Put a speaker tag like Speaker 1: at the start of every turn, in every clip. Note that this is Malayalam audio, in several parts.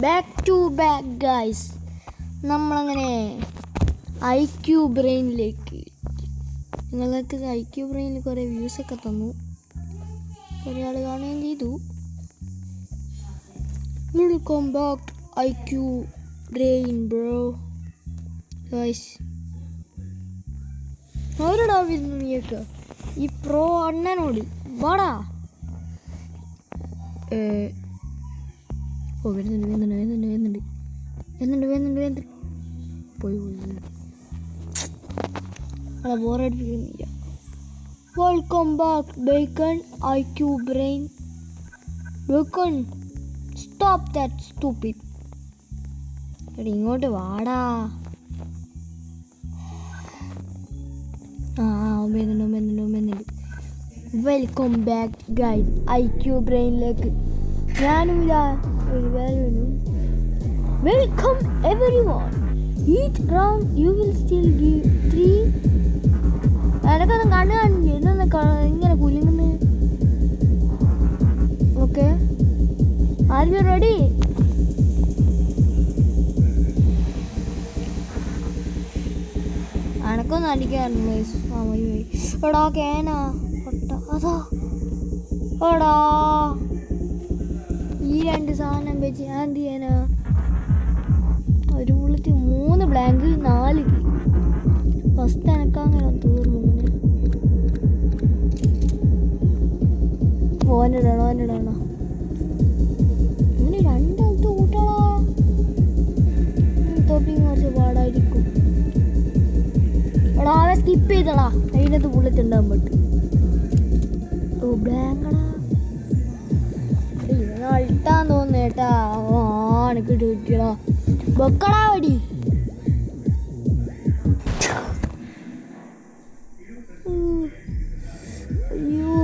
Speaker 1: Back to back guys. നമ്മളങ്ങനെ IQ ബ്രെയിനിലേക്ക്, നിങ്ങൾക്ക് IQ ബ്രെയിനിൽ കുറേ വ്യൂസൊക്കെ തന്നു, കുറേ ആൾ കാണുകയും ചെയ്തു. Welcome back IQ brain bro guys. അവരോടാ വരുന്നു നീയൊക്കെ ഈ പ്രോ അണ്ണനോട് വാടാ. ഓ വരുന്നുണ്ട് പോയി അതാ ബോറടിപ്പിക്കുന്നില്ല. Welcome back bacon IQ brain. Bacon stop that stupid. എടി ഇങ്ങോട്ട് വാടാ. വരുന്നുണ്ട്. വെൽക്കം ബാക്ക് ഗൈസ് IQ ബ്രെയിനിലേക്ക്. ഞാനും ഇതാ ഒരു വേറെ welcome everyone. Each round you will still give 3. എനക്കൊന്നും കണ്ണു കാണില്ല, എന്നൊന്ന് ഇങ്ങനെ കുലുങ്ങുന്നു. Okay, are you ready? അനക്കൊന്നും അടിക്കാറുണ്ട്. എടാ കേന അതാ എടാ ഈ 2 സാധനം വെച്ച് ഞാൻ എന്ത് ചെയ്യാനാ? ഒരു ബുള്ളറ്റ് 3 ബ്ലാങ്ക് 4 ഫസ്റ്റ് എനക്കങ്ങനെ തീർന്നു. ഓനിടണോ അങ്ങനെ 2 അടുത്ത് കൂട്ടണോ? തോപ്പിങ് കുറച്ച് പാടായിരിക്കും. എടാ അവൻ സ്കിപ്പ് ചെയ്തടാ, അതിനകത്ത് ബുള്ളറ്റ് ഉണ്ടാകാൻ പറ്റും. ഓ ബ്ലാങ്കടാ, അൾട്ടാൻ തോന്നേട്ടാ. എനിക്ക് കിട്ടിയടാ, വെക്കടാ വടി. അയ്യോ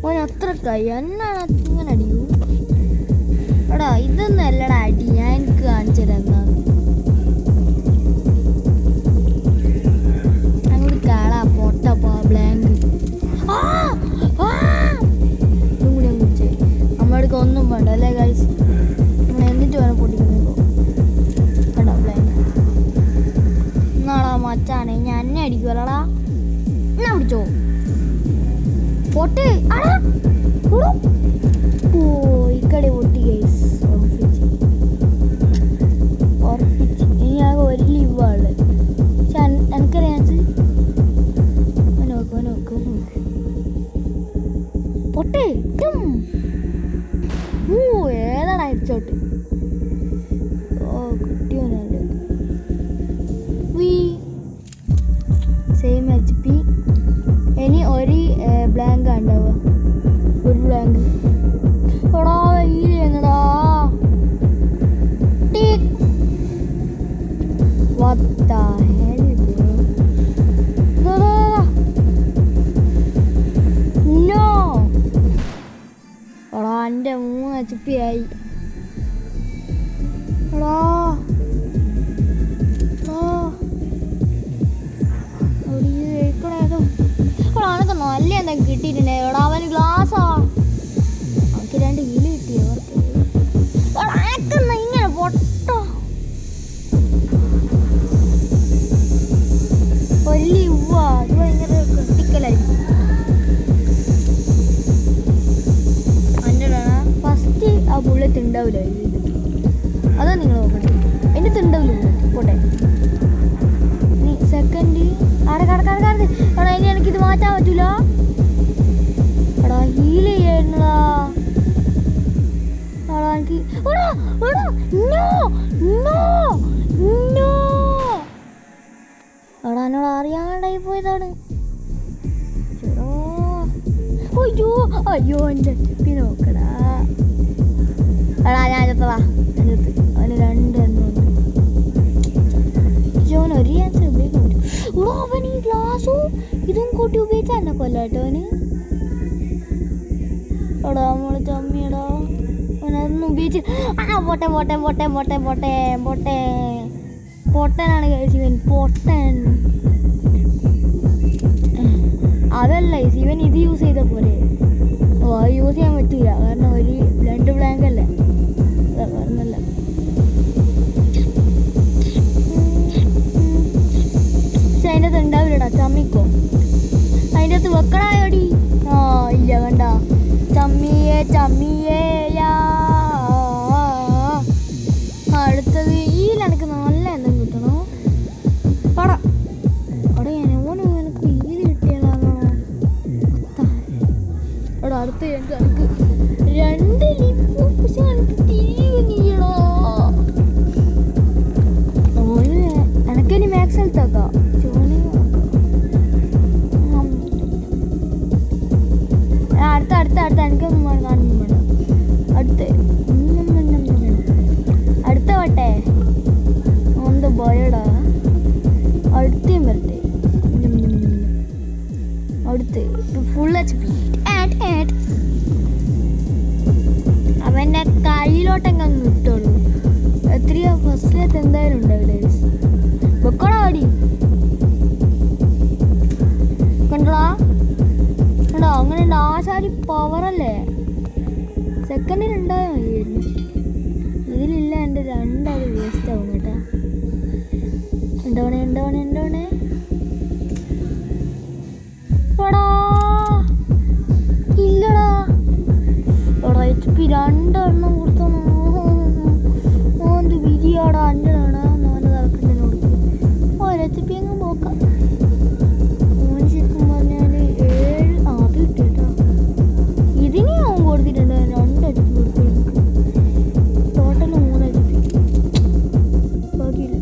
Speaker 1: ഓൻ അത്ര കൈ എന്നാണ് ഇങ്ങനെ അടിയൂ. എടാ ഇതൊന്നും അല്ലടാ അടി, ഞാൻ എനിക്ക് കാണിച്ചു തരാം. അങ്ങോട്ട് കാളാ പൊട്ടപ്പാ ബ്ലാങ്ക്. ഇതും കൂടി അങ്ങ് കുടിച്ചേ. നമ്മളടുക്ക് ഒന്നും വേണ്ട അല്ലേ ഗൈസ്? നമ്മൾ എന്നിട്ട് വേണം പൊട്ടിക്കുമ്പോൾ. കേട്ടോ ബ്ലാങ്ക് എന്നാടാ മച്ചാനെ, ഞാൻ എന്നെ അടിക്കുമല്ലടാ. എന്നാ പിടിച്ചോ പൊട്ട്. ഓ ഇക്കടെ പൊട്ടി ഗൈസ്. ഉറപ്പിച്ച് ഇനി ആകെ ഒരു ലീവാണ്. പക്ഷെ എനിക്കറിയാം നോക്ക് പൊട്ടേ. ഏതാടാ ഹെഡ്ഷോട്ട്? ഓ കിട്ടിയോന്നല്ലേ. Same HP. ഇനി ഒരു ബ്ലാങ്ക് ഉണ്ടാവുക, ഒരു ബ്ലാങ്ക്. എടാ ഈടാ what the hell bro? No എടാ എൻ്റെ 3 HP ആയി. എടാ അവനൊക്കെ നല്ല എന്തൊക്കെ കിട്ടിയിട്ടുണ്ടേ. എടാ അവന് ഗ്ലാസ്സാ. അവർക്ക് 2 ഹീല് കിട്ടിയോ? ഇങ്ങനെ പൊട്ടോ കൊല്ലി ഉവ്വാ. അത് ഭയങ്കര ക്രിട്ടിക്കലായിരിക്കും. അതിൻ്റെ ഫസ്റ്റ് ആ ബുള്ളറ്റ് ഉണ്ടാവില്ല, അതാ നിങ്ങൾ നോക്കട്ടെ. എൻ്റെ ഉണ്ടാവില്ല ബുള്ളറ്റ് പോട്ടെ. സെക്കൻഡ് കടക്കടക്കടക്കടക്ക്. എടാ ഇനി എനിക്കിത് മാറ്റാൻ പറ്റൂല. എടാ ഹീൽ ചെയ്യണടാ. എടാ എനിക്ക് എടാ എന്നോട് അറിയാണ്ടായി പോയതാണ്. അയ്യോ എൻ്റെ ടിപ്പി നോക്കടാ. എടാ ഞാൻ ചത്തതാ. അവന് 2 എണ്ണമുണ്ട്. അവന് ഒരു ചാൻസ് ഉപയോഗിക്കാൻ പറ്റും. അവൻ ഈ ഗ്ലാസും ഇതും കൂട്ടി ഉപയോഗിച്ചാൽ എന്നെ കൊല്ലാട്ടോ അവന്. എടാ നമ്മള് ചമ്മിയടാ. അവനതൊന്നും ഉപയോഗിച്ച് പൊട്ടനാണ് ഇവൻ, പൊട്ടൻ. അതല്ല ഇവൻ ഇത് യൂസ് ചെയ്ത പോലെ. ഓ അത് യൂസ് ചെയ്യാൻ പറ്റില്ല, കാരണം ഒരു 2 ബ്ലാങ്ക് അല്ലേ. പറഞ്ഞല്ലോ ചമ്മിയേയാ. അടുത്തത് ഈ എനിക്ക് നല്ല എന്തും കിട്ടണോ പടാ അവിടെ ഓന് എനിക്ക് ഈല് കിട്ടിയതാണോ അവിടെ അടുത്ത് എനിക്ക് 2 ലിപ്പ് പക്ഷെ എനിക്ക് തീരുന്നില്ലടോ. ഓന് എനിക്കിനി മാക്സ് ഹെൽത്താക്കാം. അടുത്ത എനിക്കൊന്നും കാണുന്നു വേണ്ട. അടുത്ത വട്ടെ ഒന്ന് ബോയടാ. അടുത്തേം വരട്ടെ. അടുത്ത് ഫുൾ HP. അവൻ്റെ കയ്യിലോട്ടെങ്ങ് കിട്ടുള്ളൂ. എത്രയോ ഫസ്റ്റിലത്തെ എന്തായാലും ഉണ്ടാവില്ലേ വെക്കോടാ അടി കണ്ടോടാ കണ്ടോ അങ്ങനെ ഉണ്ട്. ആശാരി പവറല്ലേ. സെക്കൻഡിൽ ഉണ്ടായാൽ മതിയായിരുന്നു. ഇതിലില്ല. എൻ്റെ 2 അത് വേസ്റ്റ് ആവും കേട്ടാ. എന്തോണേ എടാ ഇല്ലടാ എടാ HP 2 എണ്ണം കൊടുത്തോ. ഓന്ത് വിരിയാടാ. 5 ഓൻ്റെ തലക്കന്നെ കൊടുക്കും. HP അങ്ങ് പോക്കാം. ഓന് ശരിക്കും പറഞ്ഞാൽ 7 അത് കിട്ടിട്ടോ. ഇതിനെ അവൻ കൊടുത്തിട്ടുണ്ട് 2 HP കൊടുത്തു. എനിക്ക് ടോട്ടൽ 3 HP ബാക്കിയില്ല.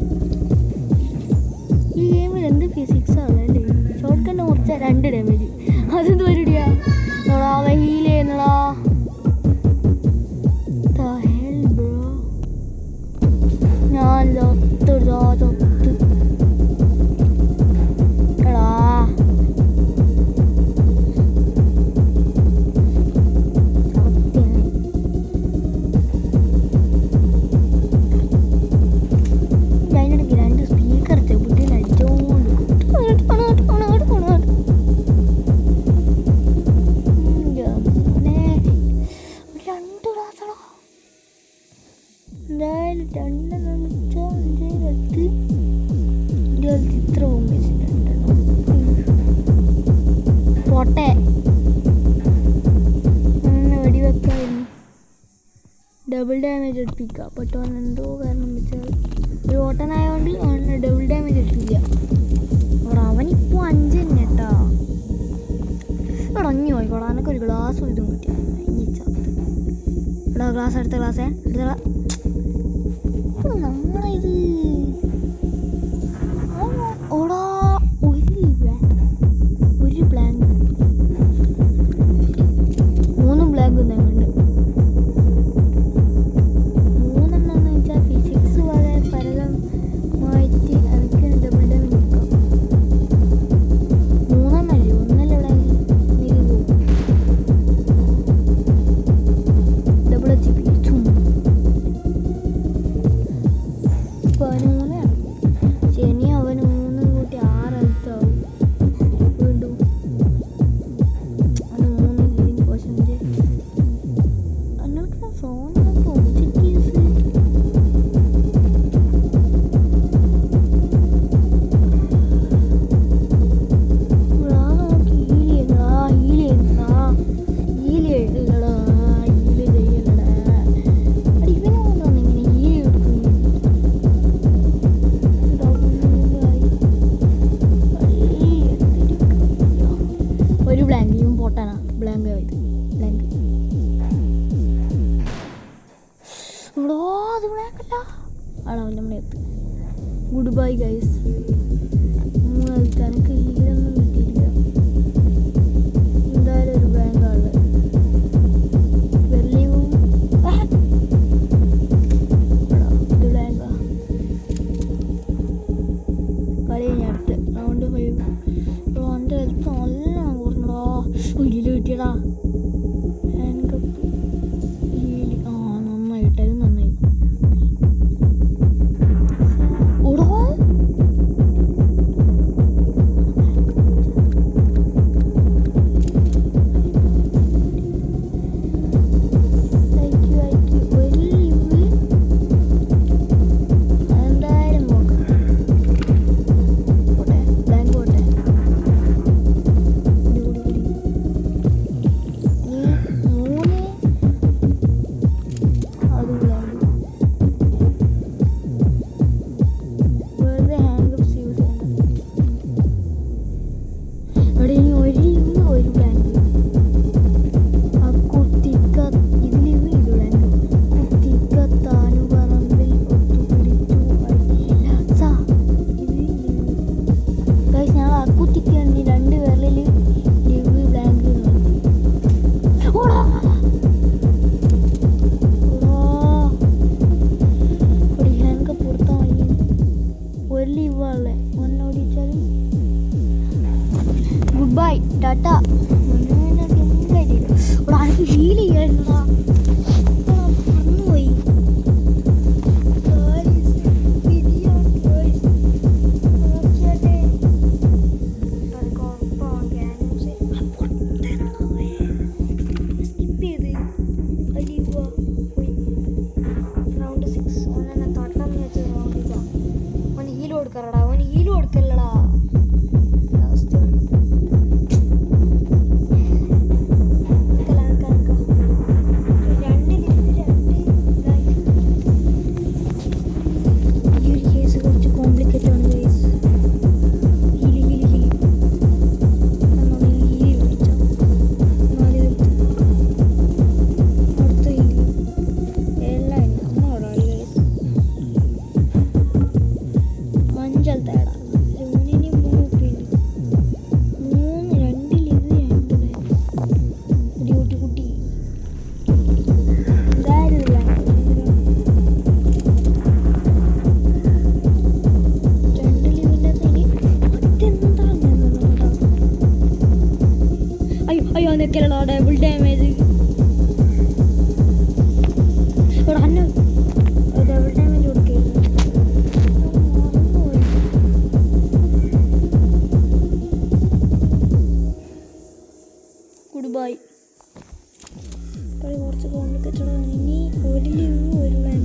Speaker 1: ഈ ഗെയിമിൽ എന്ത് ഫിസിക്സാണല്ലേ. ഷോർട്ട് കണ്ണ് മുറിച്ച 2 ഡാമേജ്. അതെന്ത് പരിപാടിയാ ഹീൽ ചെയ്യുന്നടാ. ഞാൻ ചത്ത് എടാ അതിനിടയ്ക്ക് 2 സ്പീക്കർ ചെവിട്ടിൽ അടിച്ചോണ്ട് എന്തായാലും 2 ഇത്ര പോട്ടെ വെടിവെക്കായിരുന്നു. Double damage എടുപ്പിക്കുക. പക്ഷെ അവൻ എന്തോ കാരണം വെച്ചാൽ ഒരു ഓട്ടനായതുകൊണ്ട് അവന് ഡബിൾ ഡാമേജ് എടുപ്പില്ല. അവനിപ്പോൾ 5 തന്നെ കേട്ടാ. ഇറങ്ങി പോയിക്കോളാം. എനിക്കൊരു ഗ്ലാസ് ഇതും കിട്ടിയ ഇവിടെ ഗ്ലാസ് അടുത്ത ഗ്ലാസ്സേ എടുത്ത നമ്മളിത് ഓടാ ഒരു ബ്ലാങ്ക് 3 ബ്ലാങ്ക് ഒന്നുണ്ട്. 3 എണ്ണം വെച്ചാൽ ഫിസിക്സ് വളരെ പരമായിട്ട് എനിക്ക് ഡബിൾ ഡാമേജ് എടുക്കാം. 3 എണ്ണല്ലേ 1 ബ്ലാങ്ക് ഡബിൾ HP ഇപ്പം അവന് 3 ശനി അവന് 3 കൂട്ടി 6 അടുത്താവും. വീണ്ടും അവന് 3 ഹീലിംഗ് പോഷൻ്റെ അന്നൊക്കെ ഫോണിനൊക്കെ ഒബ്ജക്റ്റീവ്സ് നോക്കി ഹീൽ ചെയ്യലടാ ഹീൽ ചെയ്യലടാ ഇവനെ കൊണ്ടാണ് ഇങ്ങനെ ഹീൽ കൊടുക്കുന്നത്. ഒരു ബ്ലാങ്ക് ഇവൻ പൊട്ടാനാ. ബ്ലാങ്ക് ആയത് ബ്ലാങ്ക് ഇവിടെ അത് ബ്ലാങ്കല്ല ആണോ നമ്മുടെ എത്ത്. Good bye guys. എനിക്ക് ഹീലൊന്നും കിട്ടിയില്ല. എന്തായാലും ഒരു ബ്ലാങ്കാണ് വെള്ളിയും ഇത് ബ്ലാങ്കാ. കളി കഴിഞ്ഞ അടുത്ത് റൗണ്ട് 5 എൻ്റെ ഹെൽത്ത് നല്ലോണം കുറഞ്ഞടാ. ഹീല് കിട്ടിയടാ. എനിക്ക് ഹീല് നന്നായിട്ട് അത് നന്നായി. ഓടോ വെക്കലോ ഡബിൾ ഡാമേജ്. ഇവിടെ അന്നെ ഡബിൾ ഡാമേജ് കൊടുക്കരുത്. Good bye. കളി കുറച്ച് കോംപ്ലിക്കേറ്റഡ് ആണ്. ഇനി ഒരു ലീവ് ഒരു പ്ലാൻ,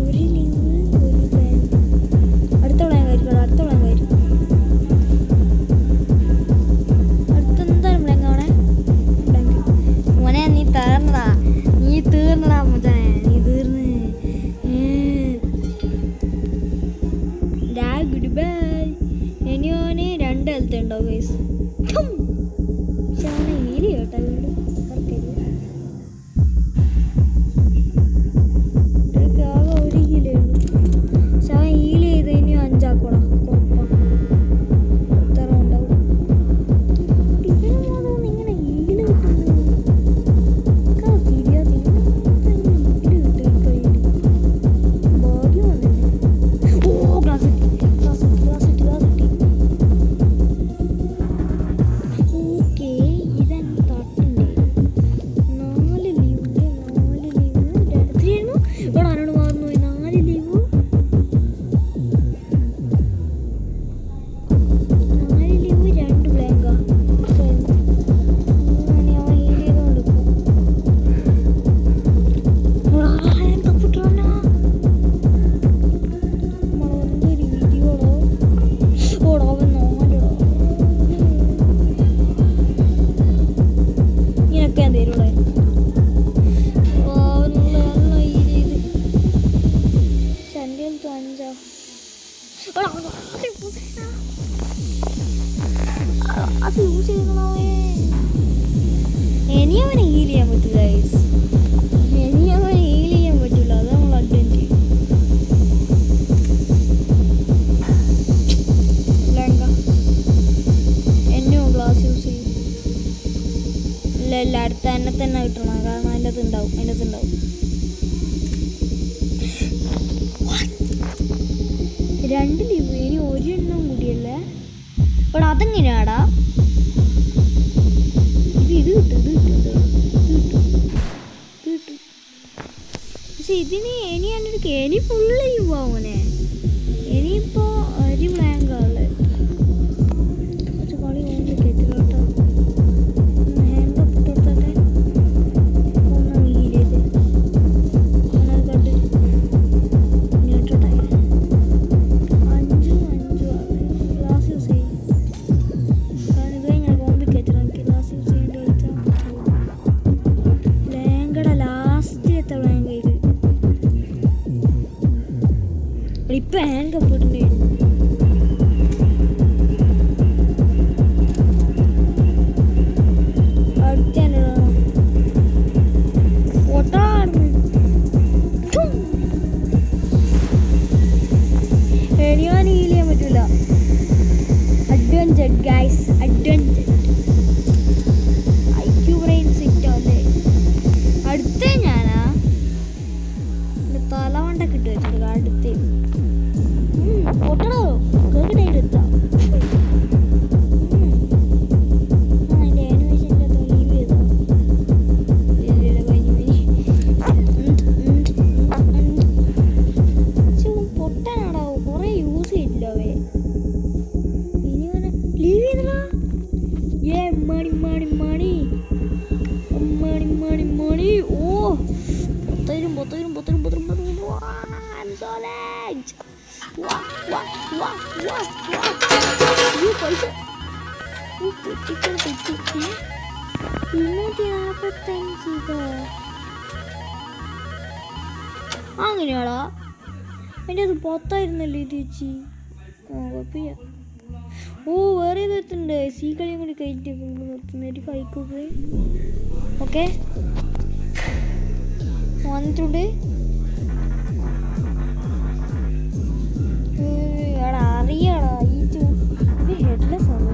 Speaker 1: ഒരു ലീവ് ഒരു പ്ലാൻ. അടുത്ത പ്ലാൻ കഴിക്കണം, അടുത്ത പ്ലാൻ കഴിക്കും. അടുത്തെന്തായാലും പ്ലാൻ കാണേ. മോനെ നീ തീർന്നടാ, നീ തീർന്നടാ മോനെ, നീ തീർന്ന്. Good bye. ഇനി ഓന് 2 ഹെൽത്ത് ഉണ്ടാവും ഗൈസ്. പക്ഷെ അവനെ ഹീൽ കേട്ടോ വീട് ആകെ ഒരു ഹീലേ ഉള്ളൂ. പക്ഷെ അവൻ ഹീൽ ചെയ്ത് ഇനി 5 ആക്കോടാ. എത്ര ഉണ്ടാവും ഇങ്ങനെ ഹീല് കിട്ടുന്നത്? ഭാഗ്യം വന്നില്ലേ? ഓ ഗ്ലാസ് കിട്ടി, ഗ്ലാസ് കിട്ടി, ഗ്ലാസ് കിട്ടി, ഗ്ലാസ് കിട്ടി. ഓക്കെ ഇതെന്നെ തട്ടുണ്ട്. 4 ലീവ്, 4 ലീവ്. എത്രയായിരുന്നു ഇവിടെ? ആരോട് മാറുന്നു? 4 ലീവ്, 4 ലീവ് 2 ബ്ലാങ്കാ. അവൻ ഹീൽ ചെയ്തോണ്ടിരിക്കും. തപ്പിട്ടാ നമ്മളൊരു വീഡിയോടോ ഓടോ. അവൻ നോങ്ങലോ ഇങ്ങനൊക്കെ എന്തേലും ചണ്ടിയൽ 5 അത് യൂസ് ചെയ്യുന്നതാവേ. ഇനി അവനെ ഹീൽ ചെയ്യാൻ പറ്റില്ല ഗൈസ്, ഇനി അവനെ ഹീൽ ചെയ്യാൻ പറ്റില്ല. അത് നമ്മൾ അഡ്വൻറ്റ് എന്നോ ഗ്ലാസ് യൂസ് ചെയ്യും. ഇല്ല ഇല്ല, അടുത്ത എന്നെ തന്നെ കിട്ടണം. കാരണം അതിൻ്റെ അത് ഉണ്ടാവും, അതിൻ്റെ അത് ഉണ്ടാവും. 2 ലീവ്, ഇനി 1 എണ്ണം കൂടിയല്ലേ. ഇവിടെ അതെങ്ങനെയാടാ? ഇത് കിട്ടും, ഇത് കിട്ടും, ഇത് കിട്ടും, ഇത് കിട്ടും. പക്ഷെ ഇതിന് ഇനി എൻ്റെ ഇനി ഫുള്ള് ലീവ് ആവുമോനെ. ഇനിയിപ്പോൾ ഒരു ബ്ലാങ്കാള് കുറച്ച് കളി കൊണ്ട് കെട്ടിലോട്ടോ. Hand up ഇട്ടെടുത്തോട്ടെ. ഒന്ന് ഹീൽ ചെയ്ത് ഒന്നത് കണ്ട് ഇട്ടോട്ടെ. 5 ഗ്ലാസ് യൂസ് ചെയ്യും. കാരണം ഇത് കഴിഞ്ഞാൽ കോംപ്ലിക്കേറ്റഡ്. എനിക്ക് ഗ്ലാസ് യൂസ് ചെയ്യേണ്ടി കളിച്ചാൽ ബ്ലാങ്കട ലാസ്റ്റിലത്തെ ബ്ലാങ്ക് ഇത്. ഇപ്പം ഹാൻഡ് അപ്പ് ഇട്ടുണ്ടായിരുന്നു. ഞാൻ ഹീൽ ചെയ്യാൻ പറ്റില്ല. Adventure guys, adventure. IQ brain സിറ്റോ അല്ലേ. അടുത്ത ഞാനാ തലവണ്ട കിട്ടു വെച്ചിട്ട് അടുത്ത് പൊട്ടണോ കേട്ടിട്ട് എത്താം. അതിൻ്റെ ആനിമേഷൻ്റെ ലീവ് ചെയ്തോ പൊട്ടനാടാ. കുറെ യൂസ് ചെയ്തില്ല അവേ. ഇനി അവനെ ലീവ് ചെയ്തടാ. മണി മണി മണി മണി മണി മണി. ഓ 10,000 പൈസ 245. അങ്ങനെയാടാ. അതിൻ്റെ അത് 10,000 ഇത് ചേച്ചി. കുഴപ്പമില്ല. ഓ വേറെ ഇതെത്തുണ്ട്. സീ കളിയും കൂടി കഴിഞ്ഞിട്ട് നിർത്തുന്നൊരു കൈക്കൊക്കെ. ഓക്കെ വന്നിട്ടുണ്ട്. അവിടെ അറിയാടാ ഇത് ഹെഡ്ലെസ് ആണ്.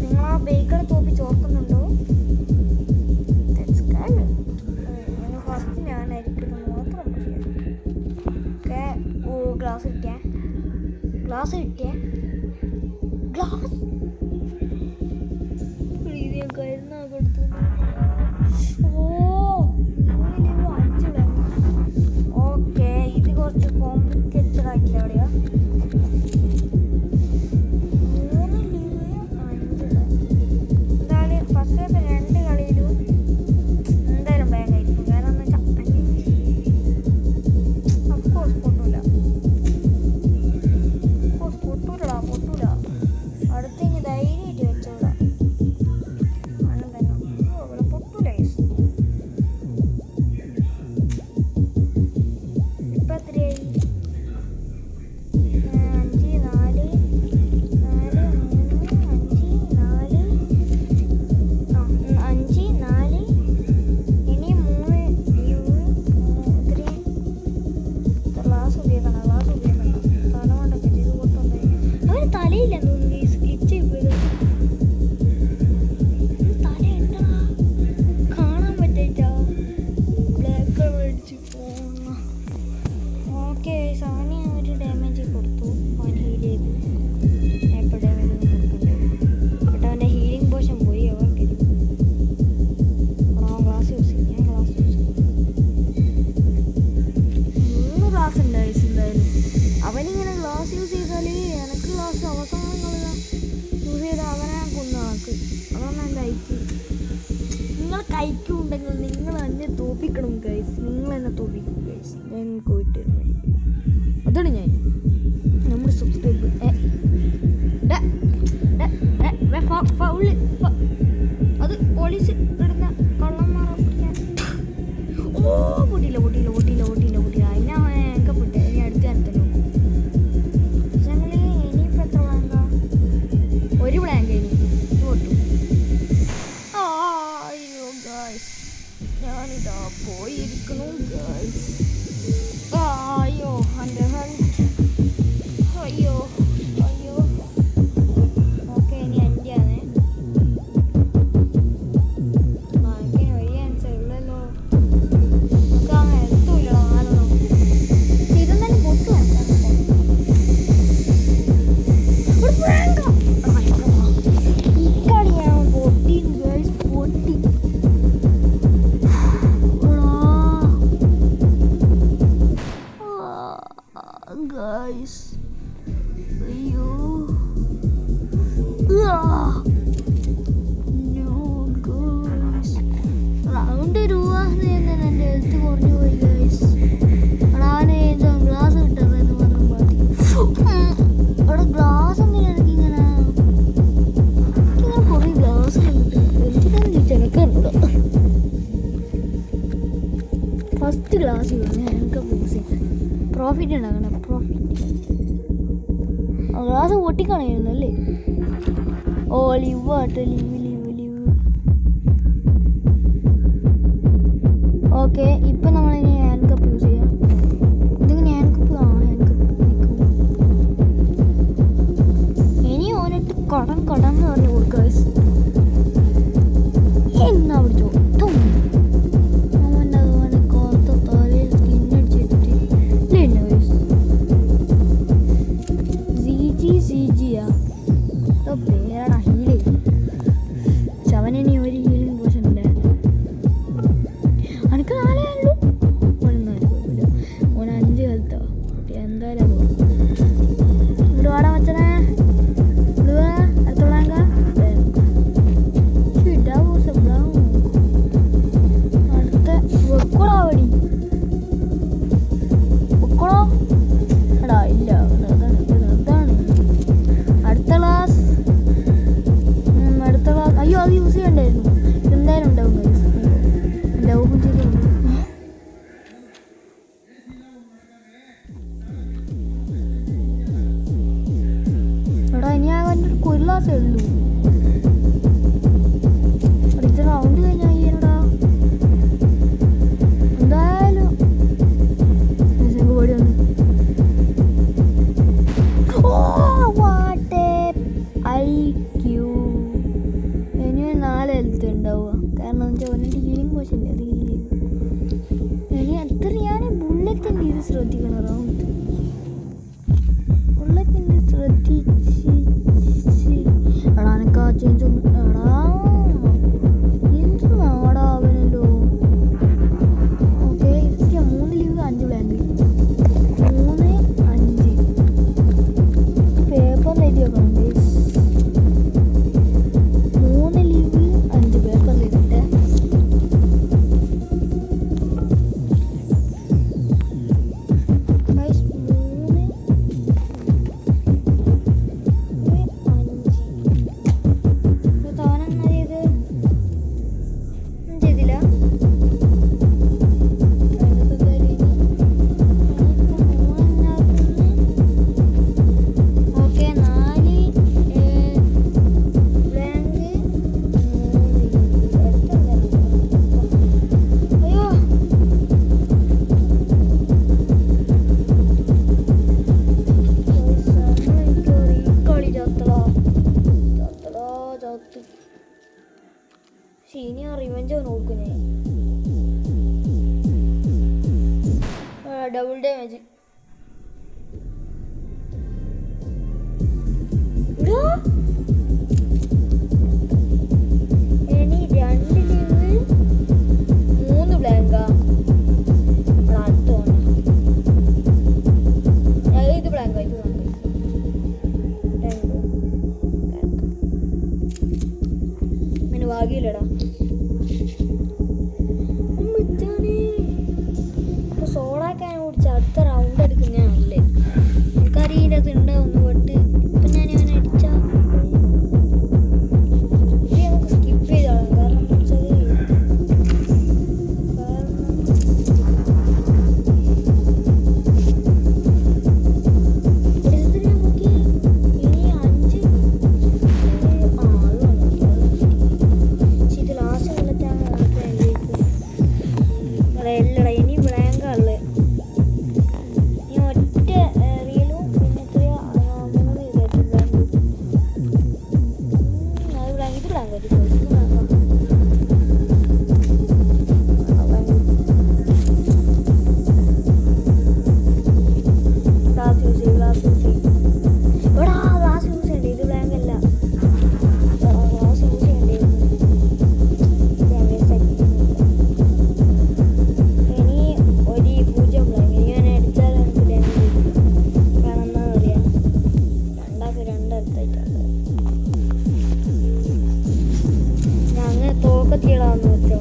Speaker 1: നിങ്ങൾ ആ ബേക്കറെ തോപ്പിച്ച് ഓർക്കുന്നുണ്ടോ? ഫസ്റ്റ് ഞാനായിരിക്കും മാത്രം. ഓക്കെ ഓ ഗ്ലാസ് കിട്ടിയേ. നിങ്ങൾ കഴിക്കുന്നുണ്ടെങ്കിൽ നിങ്ങൾ എന്നെ തോപ്പിക്കണം ഗൈസ്. നിങ്ങൾ എന്നെ തോപ്പിക്കും ഗൈസ്. ഞങ്ങൾക്ക് പോയിട്ട് അതാണ് ഞാൻ നമ്മുടെ സബ്സ്ക്രൈബ് അത് പോലീസ് ഇടുന്ന കള്ളന്മാരെ പിടിക്കാൻ. ഓ പൊട്ടിയില്ല പൊട്ടിയില്ല പൊട്ടിയില്ല പൊട്ടിയില്ല പൊട്ടിയില്ല. അതിനൊക്കെ പൊട്ടെ. ഇനി അടുത്ത കാലത്ത് നോക്കും. ഞങ്ങൾ ഇനിയിപ്പോൾ എത്ര ബ്ലാങ്ക? ഒരു ബ്ലാങ്ക് ഇനി പൊട്ടും. അയ്യോ ഗൈസ്, ഞാനിതാ പോയിരിക്കണു ഗൈസ്. അയ്യോ എൻ്റെ ഹെൽത്ത്. അയ്യോ അയ്യോ. ഓക്കെ ഇനി എൻ്റെ ആണ്. ബാങ്കിന് ഒരു ആൻസർ ഇല്ലല്ലോ. നമുക്ക് ആ ഹെൽത്തും ഇല്ലല്ലോ. ആണോ ഇതെന്നാലും പൊട്ടു ഇക്കാടി ഞാൻ പൊട്ടി ഗൈസ്. പൊട്ടി guys. അയ്യോ റൗണ്ട് രൂപ എൻ്റെ ഹെൽത്ത് കുറഞ്ഞു പോയി ഗൈസ്. ഏതോ ഗ്ലാസ് കിട്ടുന്നതെന്ന് പറഞ്ഞു മതി. അവിടെ ഗ്ലാസ് എന്തിനാ എനിക്കിങ്ങനെ കുറേ ഗ്ലാസ് കിട്ടും. എനിക്ക് തന്നെ ചെനക്കുണ്ടോ ഫസ്റ്റ് ഗ്ലാസ് എനിക്ക് യൂസ് പ്രോഫിറ്റ് ഉണ്ടാക്കണം. പ്രോഫിറ്റ് ഗ്ലാസ് പൊട്ടിക്കളയുന്നു അല്ലേ. ഓ ലിവ് ആട്ടോ. Live live live. ഓക്കെ ഇപ്പം നമ്മളിനി ഹാൻഡ് കപ്പ് യൂസ് ചെയ്യാം. ഇതിങ്ങനെ ഹാൻഡ് കപ്പ്. ഹാൻഡ് കപ്പ് ഇനി ഓനിട്ട് കടം കടം എന്ന് പറഞ്ഞു കൊടുക്കുക. എന്നാ പിടിച്ചോ ശവനിനി ഒരു ഹീലിംഗ് പോഷൻ ഉണ്ട്. എനിക്ക് 4 ആയുള്ളൂ. ഓന് 5 ഹെൽത്തോ എന്തായാലും ഇവിടെ വാടാ മച്ചനെ. ഇടുവാ അടുത്തോളാങ്ക അടുത്ത വെക്കോളാ വടി വെക്കോളോ. എടാ ഇല്ല അതാണ് അടുത്ത ക്ലാസ്. അടുത്ത ക്ലാസ്. അയ്യോ അത് യൂസ് ചെയ്യണ്ടായിരുന്നു. എന്തായാലും ഉണ്ടാവും എൻ്റെ ഓപ്പൺ ചെയ്ത്. എടാ ഇനി ആകാൻ ഒരു ക്ലാസ്സേ ഉള്ളൂ. അടുത്ത റൗണ്ട് കഴിഞ്ഞാൽ ചെയ്യണടാ എന്തായാലും. ഓടി വന്നു. ഇനി 4 ഹെൽത്ത് ഉണ്ടാവുക. കാരണം വെച്ചാൽ അവൻ്റെ ഹീലിംഗ് പോഷൻ അത് ഹീലിംഗ്. ഇനി എത്രയാണ് ബുള്ളറ്റിൻ്റെ ഇത് ശ്രദ്ധിക്കണം. റൗണ്ട് ബുള്ളറ്റിൻ്റെ ശ്രദ്ധിച്ച് എടാ എനിക്ക് ആ ചേഞ്ച് ഒന്നും എടാ എന്ത് നാടാ അവനല്ലോ. ഓക്കെ 3 ലീവ് 5 ബ്ലാങ്ക് 3 5 പേപ്പറിൽ എഴുതി വെക്കണം. 3 ലീവ് 5 പേപ്പറിൽ എഴുതിട്ട് ഇനി ആ റിവെഞ്ച് നോക്കുന്നേ. ഡബിൾ ഡാമേജ് ഇനി 2 ലീവ് 3 ബ്ലാങ്കാ. അടുത്ത ഇത് ബ്ലാങ്ക് ഇത് ബ്ലാങ്ക് ഭാഗ്യമില്ലടാ. Blanket guys. ഗ്ലാസ് യൂസ് ചെയ്യും, ഗ്ലാസ് യൂസ് ചെയ്യും. എടാ ഗ്ലാസ് യൂസ് ചെയ്യണ്ടേ, ഇത് ബ്ലാങ്ക് അല്ല. ഗ്ലാസ് യൂസ് ചെയ്യണ്ടായിരുന്നു. ഇനി ഒരു 0 ബ്ലാങ്ക്. ഇനി ഞാൻ അടിച്ചാൽ എനിക്ക് ബ്ലാങ്ക് കാണുന്ന അറിയാം. 2 അടുത്തായിട്ടുണ്ട്. ഞാൻ അങ്ങനെ തോക്കത്തിയിടാന്ന് വെച്ചോ.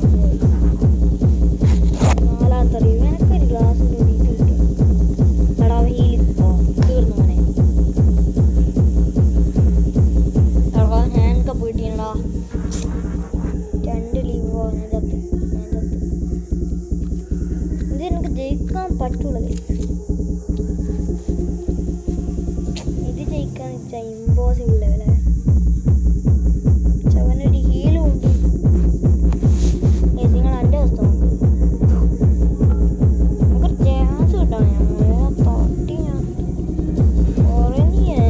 Speaker 1: 4ാമത്തെ അറിയും. എനിക്കൊരു ഗ്ലാസിൻ്റെ ഒരു ഇത് കിട്ടും. എടാ ഹീൽ തീർന്നു മോനെ. എടാ ഹാൻഡ് കപ്പ് കിട്ടിയടാ. 2 ലീവ് ഞാൻ ചത്ത്. ഇത് എനിക്ക് ജയിക്കാൻ പറ്റുള്ളൂ. ഇത് ജയിക്കാന്ന് വെച്ചാൽ ഇമ്പോസിബിൾ ലെവലേ. അവനൊരു ഹീലും ഉണ്ട്. നിങ്ങൾ എൻ്റെ അവസ്ഥ നോക്ക്. നമുക്കൊരു ചാൻസ് കിട്ടണം. ഞങ്ങൾ തട്ടി ഞാൻ ഉറങ്ങിയേ.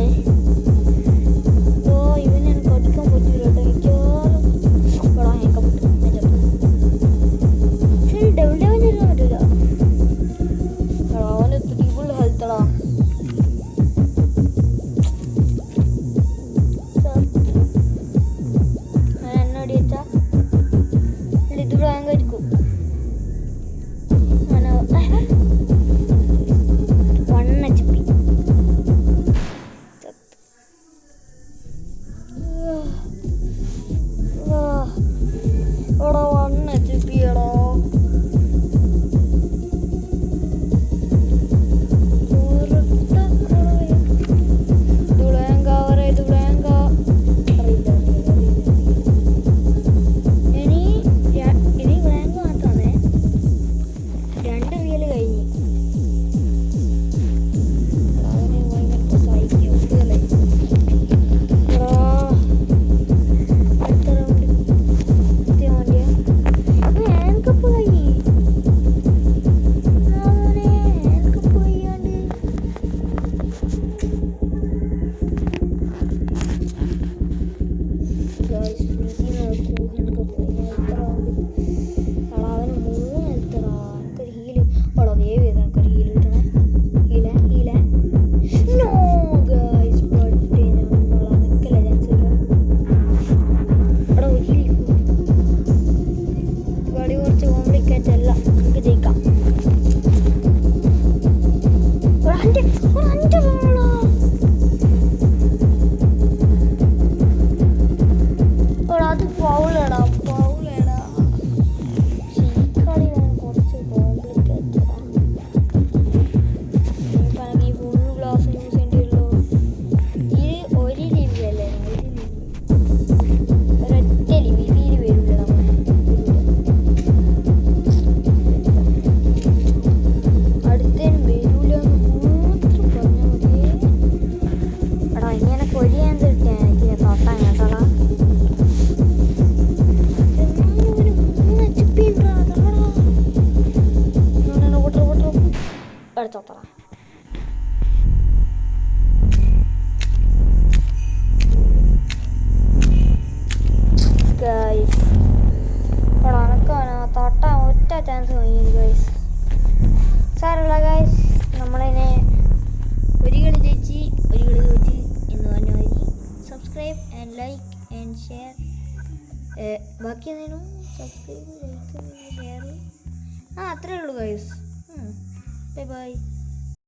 Speaker 1: ഓ ഇവനെ എനിക്ക് അടിക്കാൻ പറ്റൂല കേട്ടോ. മിക്കവാറും ഇവിടെ ഹേക്കാൻ പറ്റും. പക്ഷേ ഡബിൾ ഡാമേജ് എടുക്കാൻ പറ്റൂല. അവന് 3 ഫുൾ ഹെൽത്തടാ. ഇത് ബ്ലാങ്ക് ആയിരിക്കും. 1 HP. എടാ 1 HP എടാ. എടുത്തോളാം. ഗൈസ് എടാ എനക്കവനാ തൊട്ടാൻ ഒറ്റ ചാൻസ് കഴിഞ്ഞു ഗൈസ്. സാരമില്ല ഗൈസ്, നമ്മളതിനെ ഒരു കളി ജയിച്ച് ഒരു കളി തോറ്റ് എന്ന് പറഞ്ഞാൽ മതി. Subscribe and like and share. ബാക്കി എന്തെങ്കിലും സബ്സ്ക്രൈബ് ലൈക്ക് ഷെയർ അത്രേ ഉള്ളൂ ഗൈസ്. Bye bye.